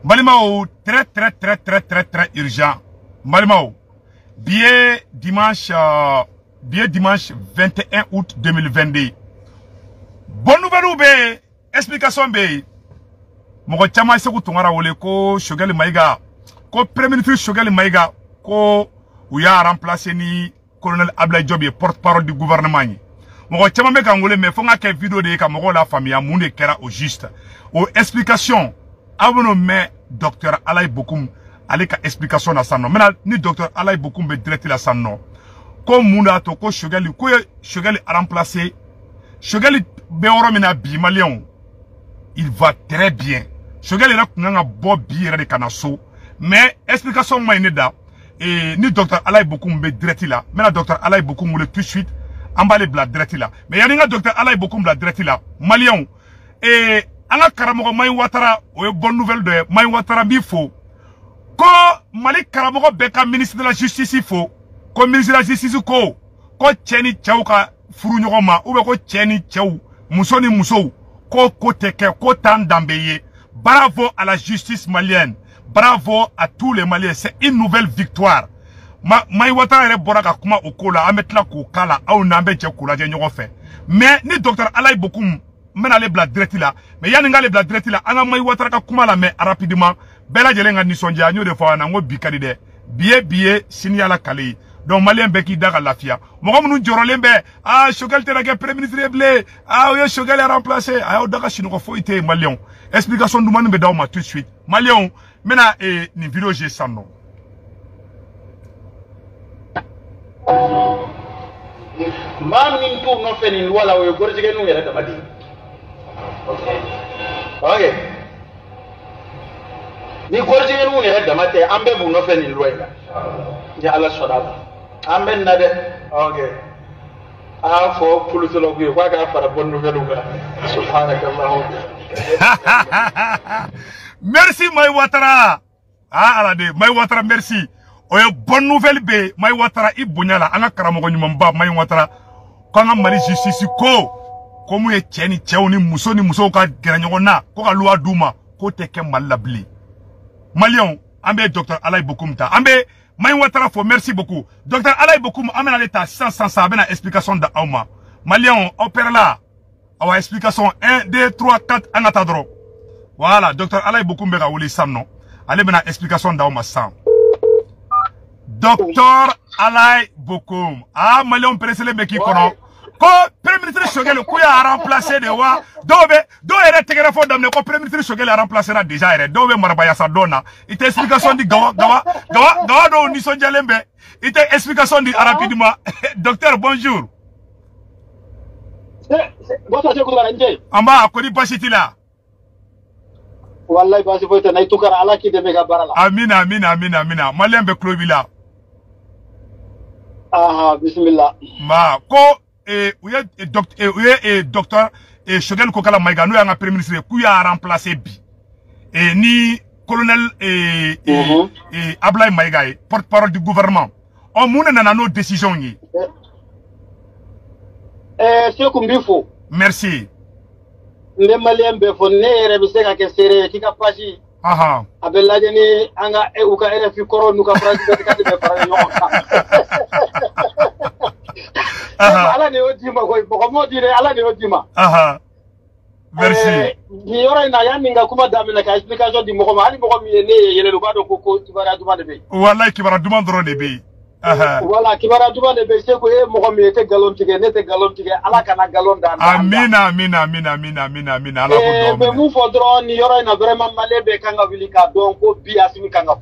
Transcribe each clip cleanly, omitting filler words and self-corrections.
Malimao, très urgent. Malimao, billet dimanche 21 août 2022. Bonne nouvelle ou bé, explication bé. Mon chama se kutungara wole ko Choguel Maïga, ko Premier ministre Choguel Maïga, ko ouya remplacé ni colonel Ablaye Diop, porte-parole du gouvernement. Mon chama me kangole mais faut que vidéo de ka mo la famille amunde kera au juste. Au explication, abono me docteur Alaye Bokoum ale ka explication na sanno. Maintenant ni docteur Alaye Bokoum be direct la sanno. Ko munda to ko Choguel a remplacé Choguel be oro mina bi malien. Il va très bien. Choguel est là pour nous avoir bien de canasso. Mais explication maïneda et ni docteur Alaye Bokoum be direct là. Mais la docteur Alaye Bokoum voulait tout de suite emballer bla direct là. Mais il y a un docteur Alaye Bokoum bla direct là. Malien et anga karamogo Maï Ouattara ou bonne nouvelle de Maï Ouattara bifo. Ko Mali karamogo beka ministre de la justice ifo. Ko ministre de la justice ko tcheni tchauka furu nyogoma ou ko tcheni tchau musoni musou. Ko teke ko tandambeye. Bravo à la justice malienne. Bravo à tous les Maliens. C'est une nouvelle victoire. Maï Ouattara ere boraka kuma okola ametla ko kala au nambe je kola je nyogo fe. Mais ni docteur Alaye Bokoum mena le bla direct là. Mais yaninga le bla direct là anga Maï Ouattara ka kuma la mais rapidement bela jelenga nisonja nyo de fois na ngo bikadi de. Biye signala kali. Donc Malien beki daga lafia. Mogo munu jorolembe Choguel terage premier ministre blé. Oyo Choguel a remplacé. O daga chinoko foite Malien. Explication du manu be dauma tout de suite. Malien mena ni vidéo j'ai ça non. Mam min tour no feni wala o gorjige nu yere tamadi. Okay. Ni gorjige nu yere damate ambe bu no feni loyla. Ya Allah sodaba. Ambe nade. Okay. Fo pulutolo bi kwa ga fara bonne nouvelle ga. Subhanakallah. Merci Maï Ouattara. Alade Maï Ouattara merci. Oye bonne nouvelle be Maï Ouattara ibunyala anga karamogo nyumamba Maï Ouattara kanga mali justice ko komu ye cheni cheuni muso ka geranyo na ko ka loi duma ko teke malabli Malion ambe docteur Alaye Bokoum ta ambe Maï Ouattara fo merci beaucoup docteur Alaye Bokoum amena l'état sans abena explication da auma Malion opère là awa explication 1 2 3 4 anatadro voilà docteur Alaye Bokoum be ga woli samno ale bena explication da auma sans Docteur Alaye Bokoum. Malion presele beki kono. Ko Premier ministre Choguel ko ya remplacer de wa. Do ere tegere fo damne ko Premier ministre Choguel a remplacer na déjà ere. Do be marabaya sa dona. Ite explication di gawa do ni so jalembe. Ite explication di rapidement. Docteur bonjour. Bonsoir Cheikh Baranje. Amba ko di pasiti la. Wallahi basi foita na itukara ala ki de mega barala. Amina. Malien be clovila. Bismillah. Ma ko docteur Choguel Kokala Maïga nous yanga premier ministre ku ya remplacer bi ni colonel Ablaye Maïga porte-parole du gouvernement on muna na nos décisions yi c'est comme bifo merci le Malien be fo ne rebise ka ke sere ki ka pasi abella jeni anga uka RFI koro nuka president ka de fara yo ala ne odima ko mo dire ala ne odima merci ni yoro na ya ninga kuma damina ka explication di mo ko ali mo ko mi ne yele lo bado ko kibara duma de be wallahi kibara duma dro de be voilà kibara duma de be se ko mo ko mi te galon tige ne te galon tige ala kana galon da amina ala ko do be mu fo dro ni yoro na vraiment malebe kanga vilika donc ko bi asimi kanga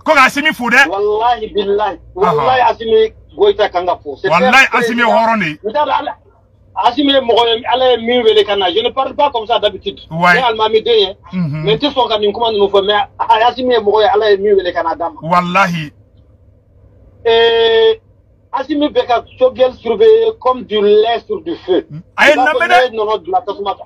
ko asimi fu de wallahi billahi wallahi asimi goita kanga fu wallahi asimi horoni Asime ala mi wele kana je ne parle pas comme ça d'habitude ouais. Almamide mais tu son kan comment nous faut mais asime mo ala mi wele kana dama wallahi Asime beka Choguel surveillé comme du lait sur du feu ay na mede non de la tasmata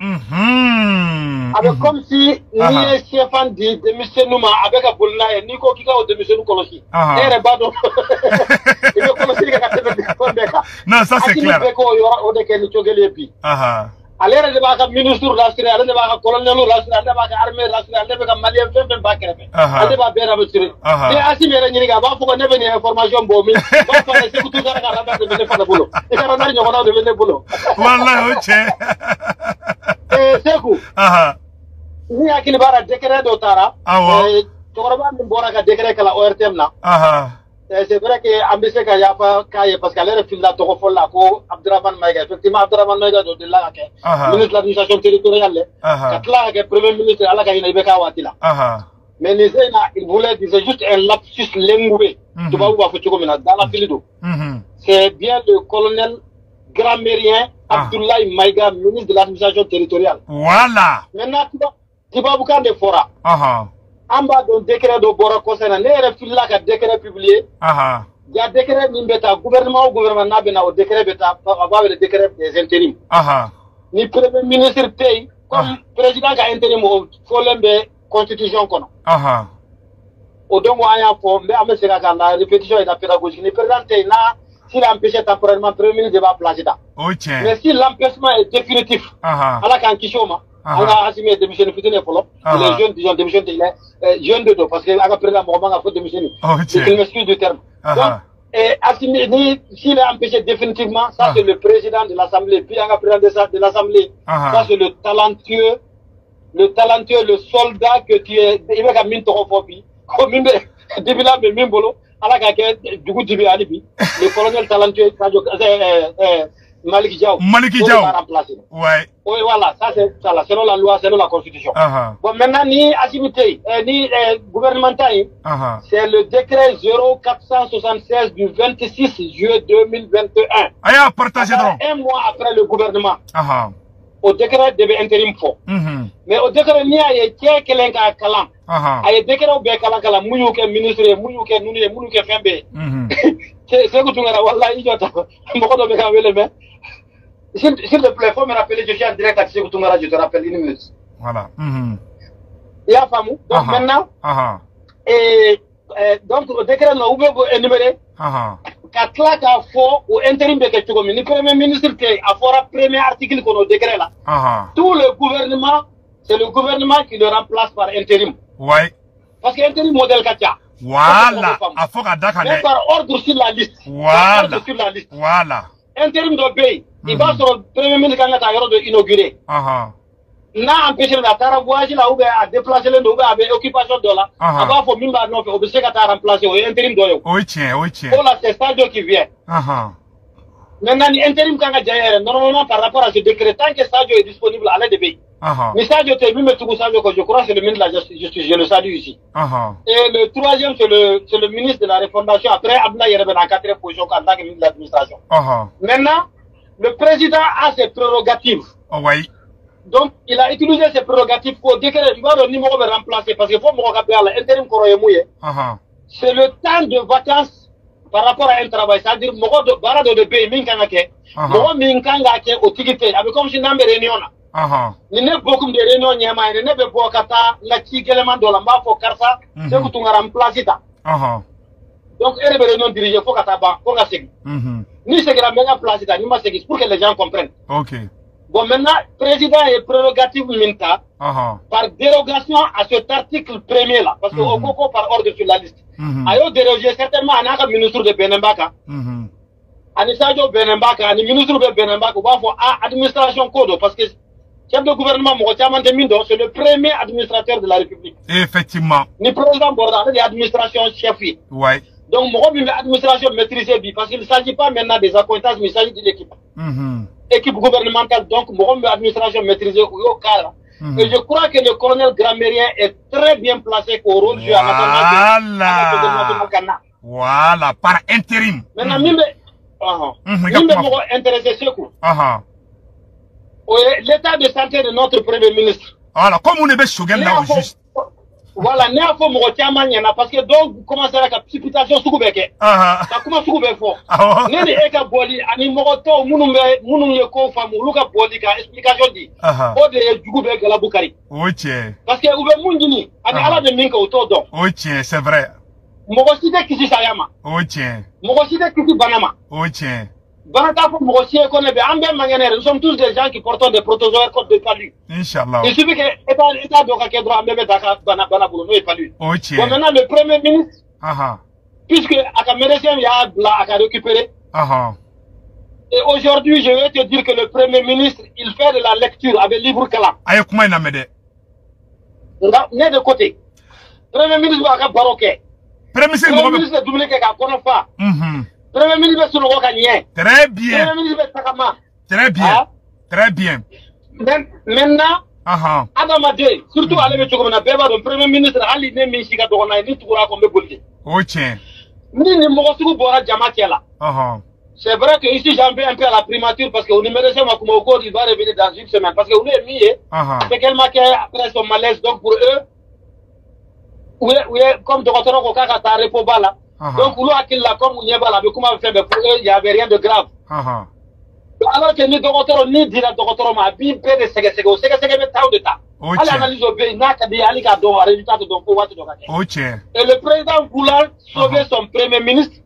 avec comme si ni chefan di de monsieur Nouma avec a bolna ni ko kika o de monsieur nous kolosi ere bado il est kolosi ka tebe ko beka non ça c'est clair beko yo o de ken Choguel epi alera de baka ministre rastre ale de baka colonel rastre ale de baka armée rastre ale de baka malien fem bakrepe ale ba bera besire te asimere nyiri ga ba fuko nebe ni information bo mi ba fa se kutu dara ga rada de bene fa bolo e ka rada nyo na de bene bolo wallahi oche seku ni akili bara décret do tara to korba min bora ka décret kala ORTM na c'est vrai que ambise ka yafa kaye parce que alere filla to ko folla ko Abdourahmane Maïga effectivement Abdourahmane Maïga do de la ke ministre de l'administration territoriale katla ke premier ministre ala ka ina beka watila mais il voulait dire juste un lapsus lingué tu vas voir faut comme dans la filido c'est bien le colonel grammairien Abdoulaye Maïga ministre de l'administration territoriale voilà maintenant tu vas boucan de fora amba don décret do bora kosena nere filla ka décret publié ya décret min beta gouvernement na bena o décret beta ba le décret des intérims ni premier ministre tey comme président ka intérim o folembe constitution kono o donc aya fo mbe amese ka na répétition et la pédagogie ni président tey na s'il empêche temporairement premier ministre de va placer ta mais si l'empêchement est définitif ala kan kishoma ala asime démission fitine folo les jeunes disons démission il est jeune de dos parce que aga président Mohamed a fait démission il m'excuse du terme donc et asime ni s'il est empêché définitivement ça c'est le président de l'Assemblée puis aga président de l'Assemblée ça c'est le talentueux le soldat que tu es il va min to fofi ko minde dibila be min bolo ala ka ke dugu dibi ali bi le colonel talentueux Sadio Malick Diaw va remplacer. Ouais. Oui, voilà, ça c'est ça, selon la loi, selon la constitution. Bon, maintenant, ni Asimité, ni gouvernemental, c'est le décret 0476 du 26 juillet 2021. Aya, partagez donc. Un mois après le gouvernement. Au décret de intérim fort. Mais au décret, ni a été quelqu'un à Kalam. A été décret au Békala, Mouyouke, ministre, Mouyouke, Nouné, Mouyouke, Fembe. C'est que tu m'as wallah, il y a beaucoup de Békala, s'il te plaît, il faut me rappeler, je suis en direct à Tissé Koutoumara, je te rappelle une minute. Voilà. Il y a pas mou. Donc maintenant, et donc le décret nous a énuméré 4 lacs à fort ou intérim de quelque chose. Le premier ministre qui a fait le premier article qu'on a décret là. Tout le gouvernement, c'est le gouvernement qui le remplace par intérim. Ouais. Parce que intérim modèle Katia. Voilà. À fort à Dakar. Mais par ordre sur la liste. Voilà. Ordre sur la liste. Voilà. Intérim de pays. Il va sur le premier ministre quand il a inauguré. N'a empêché la tara voyage là où à déplacer le nouveau avec occupation de là. Avant faut même pas non faire obligé qu'à remplacer au intérim de. Oui tiens. Oh là c'est Sadio qui vient. Maintenant intérim quand il a normalement par rapport à ce décret tant que Sadio est disponible à l'aide de pays. Mais Sadio t'es même tout Sadio que je crois c'est le ministre de la justice je le salue ici. Et le troisième c'est le ministre de la refondation après Abdoulaye Yerebe dans 4e position en tant que ministre de l'administration. Maintenant le président a ses prérogatives. Oui. Donc, il a utilisé ses prérogatives pour décret. Il va le numéro de remplacer parce qu'il faut me rappeler à l'intérim Koroyemouye. C'est le temps de vacances par rapport à un travail. C'est-à-dire, Moro de Barado de Bay, Minkangake, Moro Minkangake au Tigité, avec comme si n'en réunion. Il n'y a beaucoup de réunions, il n'y a pas de Bokata, la Kigeleman de l'Amba, pour Karsa, c'est que tu as remplacé. Donc, il y a des réunions dirigées, il faut que tu aies ni ce que la meilleure place, ni ma c'est pour que les gens comprennent. Ok. Bon, maintenant, président est prérogative Minta, par dérogation à cet article premier là, parce qu'au Coco par ordre sur la liste. Ayo dérogé certainement à un ministre de Benembaka, à Nisadio Benembaka, à ministre de Benembaka, ou à administration code, parce que chef de gouvernement, Mokotiaman de Mindo, c'est le premier administrateur de la République. Effectivement. Ni président Borda, c'est l'administration chef. Ouais. Donc, moi, l'administration maîtrisée, parce qu'il ne s'agit pas maintenant des accointances, mais il s'agit de l'équipe. Équipe gouvernementale, donc, moi, l'administration maîtrisée au cadre. Et je crois que le colonel grammairien est très bien placé au rôle du Voilà, par intérim. Maintenant, mimbe intéressé ce coup. L'état de santé de notre premier ministre. Voilà, comme on est bien là au juste. Voilà, ne a fo mo tiamanya parce que donc commencer la précipitation sukubeke. Ça commence sukube fo. Ne ne eka boli ani mo to munu ye ko famu luka boli ka explication di. O de jugube gala bukari. OK. Parce que ube munjini ani ala de minka auto donc. OK, c'est vrai. Mo ko site kisi sayama. OK. Mo ko site kisi banama. OK. Nous sommes tous des gens qui portent des protozoaires contre des palus. Inch'Allah. Il suffit que l'État doit faire droit à même maintenant, le Premier ministre, puisque à médecin il y a récupéré. Et aujourd'hui, je vais te dire que le Premier ministre, il fait de la lecture avec livre Kalam. Aïe, comment il a m'aidé? Né de côté. Premier ministre va faire baroquet. Premier ministre de Dominique Kakonofa. Premier ministre de Soulokanien. Très bien. Premier ministre de Takama. Très bien. Très bien. Maintenant, Adamade, surtout à l'époque, on a besoin d'un Premier ministre aligné, mais si on a dit tout comme le politique. Oh, tiens. Ni ne m'en bora Jamatiela. C'est vrai que ici j'en vais un peu à la primature parce que au numéro 5, il va revenir dans une semaine. Parce que vous est mis, c'est qu'elle m'a après son malaise. Donc pour eux, comme docteur Okaka t'a répondu là. Donc vous l'avez là comme vous n'y avez pas là, mais comment faire? Mais pour eux, il n'y avait rien de grave. Alors que ni docteur ni dit la docteur m'a bien fait de c'est tant de temps. Allez analyse au pays, n'a qu'à dire allez qu'à donner résultat de donc pouvoir te donner. Et le président voulant sauver son premier ministre.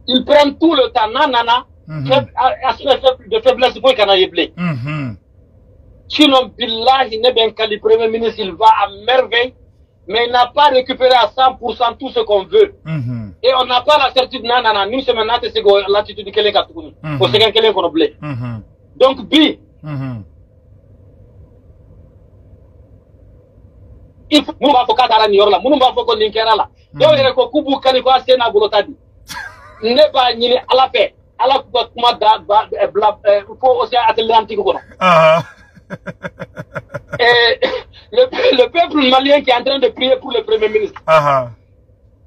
Ils prennent tout le temps, nanana, aspect de faiblesse pour qu'il y ait blé. Sinon, Billah, il n'est bien qu'à le premier ministre, il va à merveille, mais il n'a pas récupéré à 100% tout ce qu'on veut. Et on n'a pas la certitude, nanana, nous sommes maintenant, c'est l'attitude de quelqu'un qui a tout. C'est quelqu'un qu'on a blé. Donc, il faut, nous, on va faire qu'à la Niorla, nous, on va faire qu'on y là. Donc, il y a un coup, quand il va se na bolotadi. Ne pas nier à la paix. À la faut aussi Atlantique. Le peuple malien qui est en train de prier pour le Premier ministre.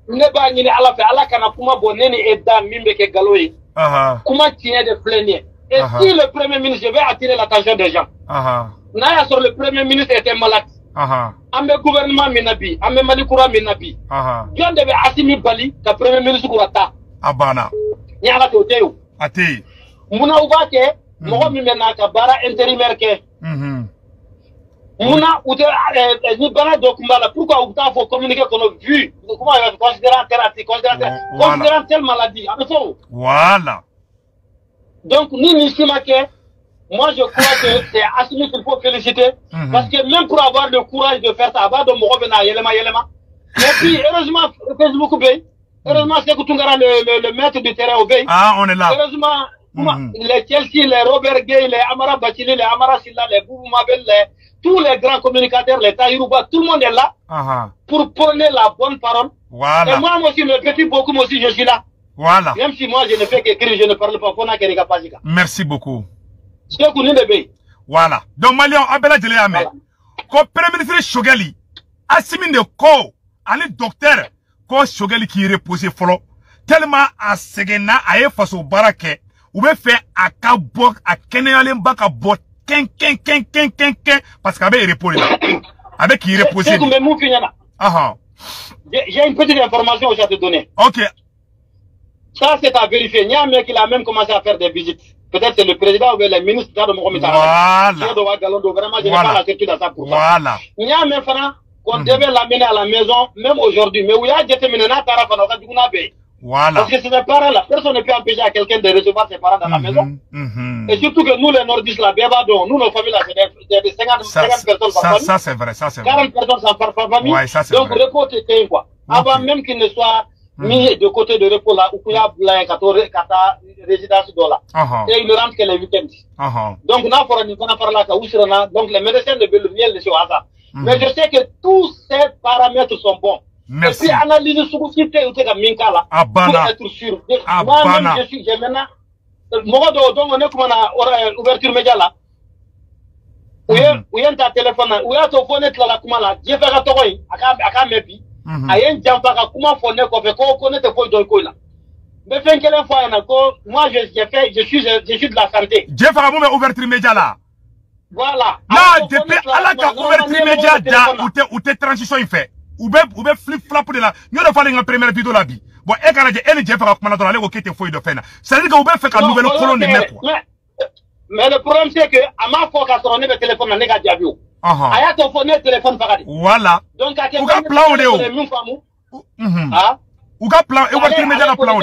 Ne pas nier à la paix. À la Kanakuma Bonene et Dan Mimbeke Galoé. Comment tient de plaigner. Et si le Premier ministre, je vais attirer l'attention des gens. Naya sur le Premier ministre était malade. Ambe gouvernement Minabi, Ambe Malikura Minabi. Bien devait Assimi Bali, le Premier ministre Kourata. Abana. Nyaka to teyo. Ati. Muna ubake, mo mi mena ka bara intérimaire ke. Muna ute ni bana dokumbala pourquoi uta faut communiquer qu'on a vu comment il va considérer thérapie considérant telle maladie. Voilà. Donc ni simake, moi je crois que c'est Assimi qu'il faut féliciter parce que même pour avoir le courage de faire ça, avant de me revenir yelema. Et puis heureusement Facebook paye. Heureusement, c'est que Tungara, le maître du terrain obéit. On est là. Heureusement, les Chelsea, les Robert Gay, les Amara Bachili, les Amara Silla, les Boubou Mabel, tous les grands communicateurs, les Taïrouba, tout le monde est là pour prôner la bonne parole. Voilà. Et moi aussi, le petit beaucoup aussi, je suis là. Voilà. Même si moi, je ne fais qu'écrire, je ne parle pas. Merci beaucoup. C'est que nous bébé. Voilà. Donc, Malion, Abela Djeleame, ko Premier ministre Chogali, Assimi de Ko, allez docteur, ko Chogali qui repose follow, tellement à Segena, à Efaso Barake, ou bien fait à Kabok, à Kenealen Bakabot, parce qu'avec repose avec qui repose. J'ai une petite information à te donner. Ok. Ça, c'est à vérifier. Il y a un mec qui a même commencé à faire des visites. Peut-être c'est le président ou le ministre de Mohamed. Voilà. Vraiment, je n'ai pas la certitude à ça pour ça. Voilà. Il y a un mec qu'on devait l'amener à la maison, même aujourd'hui. Mais où il y a des voilà. Parce que ces parents-là, personne ne peut empêcher à quelqu'un de recevoir ses parents dans la maison. Et surtout que nous, les nordistes, là, nous, nos familles, là, c'est des 50 personnes par famille. Ça, c'est vrai, ça, c'est vrai. 40 personnes par famille. Ouais, ça, c'est donc, vrai. repos, c'était quoi? Avant même qu'il ne soit mis de côté de repos, là, où il y a la résidence d'Ola. Et il ne rentre que les week-ends. Donc, donc, les médecins de Belleviel, les hasard. Mais je sais que tous ces paramètres sont bons. Merci. Et puis, analyse sur le site, pour être sûr. Moi-même, j'ai maintenant, moi, donc, on est comme on ouverture média là. Où y a un téléphone, où y a ton phone là, comment là, j'ai fait un tour, à Mepi. A y a un jampa, comment phone, qu'on connaît tes feuilles de quoi là. Mais fin quelle fois, moi, je suis de la santé. J'ai fait un ouverture média là. Voilà. Là, depuis, à la ouverture média, où t'es transition, il fait. Ou bien flip flap de la nous ne fallait la première vidéo la bi bon et quand elle dit faire comment dans aller au quête feuille de fin ça veut dire qu'on fait une nouvelle colonne de mec mais le problème c'est que à ma fois qu'à sonner le téléphone na nega diabio aya ton phone téléphone paradis voilà donc à quel plan on est où ou plan et on va mettre dans plan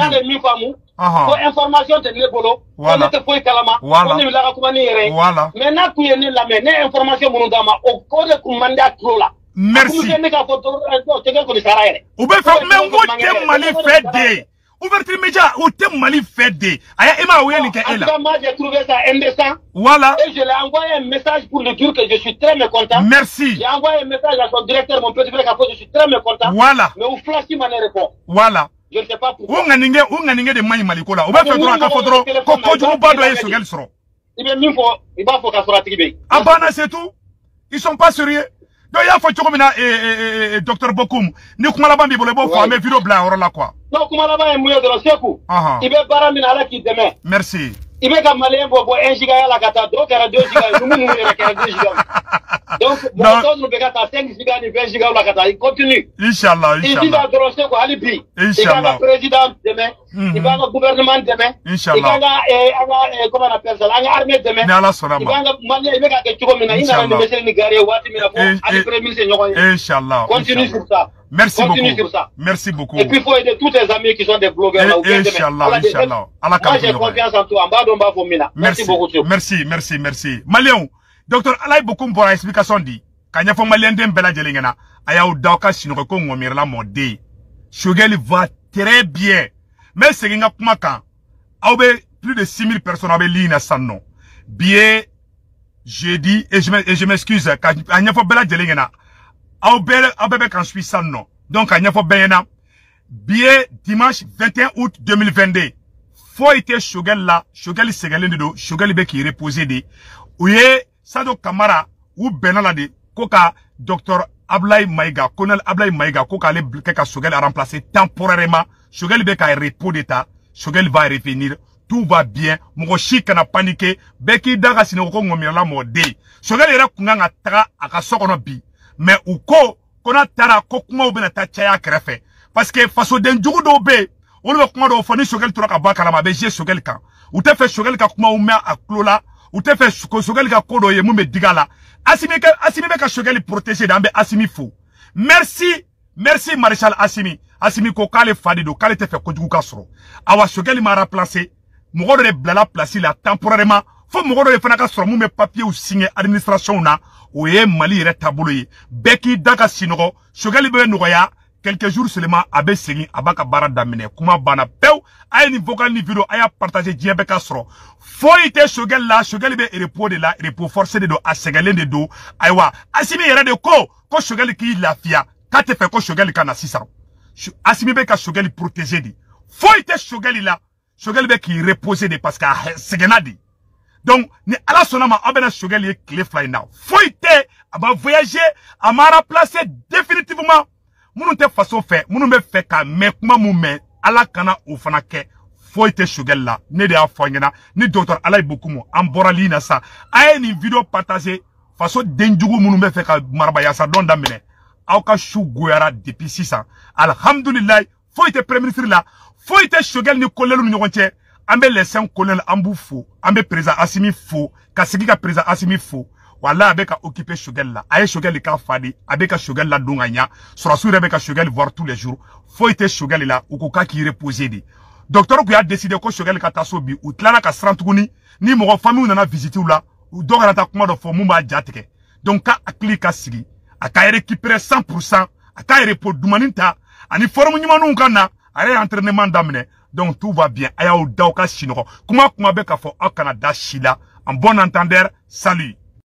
on ko information te le bolo ko ne te foy kalama ko ne la ko ni yere mais na ku yene la mais ne information munu dama o ko de ku manda trola merci ne ka photo te ko ni sara yere ou be fa mais ngo te mali fait de ouverture média ou te mali fait de aya ema weli ke ela moi j'ai trouvé ça indécent voilà et je l'ai envoyé un message pour lui dire que je suis très mécontent. Merci. J'ai envoyé un message à son directeur, mon petit frère Kapo, je suis très mécontent. Voilà. Mais où Flashy m'a répond. Voilà. Je ne sais pas pourquoi. Où nganinge de mani malikola. Ou ba fait droit ka fodro ko ko ju ba do yeso gel soro. Il va faut qu'à sera tibé. Abana c'est tout. Ils sont pas sérieux. Donc il y a faut chomina docteur Bokoum. Ni kuma la bambi bolo bo fo me vidéo bla oro la quoi. Non kuma la ba e muyo de la seku. Il be bara mina ala ki demain. Merci. Il veut que Malien boit 1 giga à la cata, donc il y a 2 gigas, nous nous 2 gigas. Donc, mon son nous bégat à 5 gigas, 20 gigas à la cata, il continue. Inch'Allah, Inch'Allah. Il dit à Drosé quoi, Alibi. Inch'Allah. Il va le président demain, il va le gouvernement demain, Inch'Allah. Il va comment on appelle ça, l'armée demain. Il va le Malien, il va que tu commences, il va le monsieur Nigari, Wati Minafo, Ali Premier Seigneur. Inch'Allah. Continue sur ça. Merci Continue beaucoup. Sur ça. Merci beaucoup. Et puis il faut aider tous tes amis qui sont des blogueurs là. Inch'Allah, Inch'Allah. Moi j'ai confiance en toi. Merci beaucoup. Merci. Malien, docteur Alay beaucoup pour l'explication dit. Quand il y a Malien dem bela jelingena, aya ou dauka sinoko ko ngomirla mode. Shogeli va très bien. Mais c'est qu'il y a plus de 6000 personnes avec l'INA sanno. Bien, jeudi, et je m'excuse, quand il y a bela jelingena, Aubebe quand je suis sans nom. Donc, à Nyafo Beyena, billet dimanche 21 août 2022. Faut être Shogel là, Shogel Segalen de do, Shogel be qui reposé de. Ouye, Sado Kamara, ou Benala de, Koka, Dr. Ablaï Maïga, Colonel Ablaï Maïga, Koka le Keka Shogel a remplacé temporairement. Shogel be ka repos d'état, Shogel va revenir. Tout va bien. Mon chic n'a paniqué. Beki daga sinoko ngomira mode. Shogel ira kunganga taga akasokono bi. Mais ou ko kona tara ko kuma ubena ta chaya krefe parce que faso den jugu do be on be kuma do foni Shogel tura ka bakala ma be je Shogel kan ou te fait Shogel ka kuma umma aklola ou te fait Shogel ka kodo ye mumbe digala asimi be ka Shogel protéger dambe asimi fou merci maréchal asimi ko kale fadi do kale te fait ko jugu ka soro awa Shogel ma remplacer mo de blala placer la temporairement faut mo de fana ka soro mumbe papier ou signer administration na Oye Mali yere tabolo ye beki daga sinogo Shogel be nogoya quelques jours seulement abe segin abaka bara damine kuma bana pew ay ni vocal ni vidéo aya partager diebe ka soro foite Shogel la Shogel be repos de la repos forcé de do a segalen de do aywa asimi yere de ko Shogel ki lafia ka te fait ko Shogel kana sisaro asimi be ka Shogel protéger di foite Shogel la Shogel be ki reposer de parce que segenadi. Donc, ni ala sonama abena Shogel ye clé fly now. Foite, aba voyager, ama remplacer définitivement. Mounou te façon fait, mounou me fait ka mekuma moumen, ala kana ou fanake. Foite Shogel la, ne de a foyena, ni docteur Alay Bokumo, amborali na sa. Aye ni vidéo partagé, façon denjugu mounou me fait ka marabaya sa don damene. Aoka chou goyara depuis 6 ans. Alhamdulillah, foite premier ministre la, foite Shogel ni kolelu ni nyokonche. Ambe lesen colonel ambu fou, ambe président Assimi fou, kasigi ka président Assimi fou, wala abeka occupé Shogel la, aye Shogel ka fadi, abeka Shogel la dunganya, surasure abeka Shogel voir tous les jours, faut être Shogel la, ukoka ki reposer di. Docteur qui a décidé que Shogel ka tasobi, ou tlana ka srantuguni, ni mo famille ou nana visiter ou la, ou donc rata kuma do fo mumba jateke. Donc ka akli ka sigi, aka récupérer 100%, aka repo dumaninta, ani forum nyumanu nkana, aye entraînement damine. Donc tout va bien. Aya ou dauka shinoko. Kuma beka fo akana da shila. En bon entendeur, salut.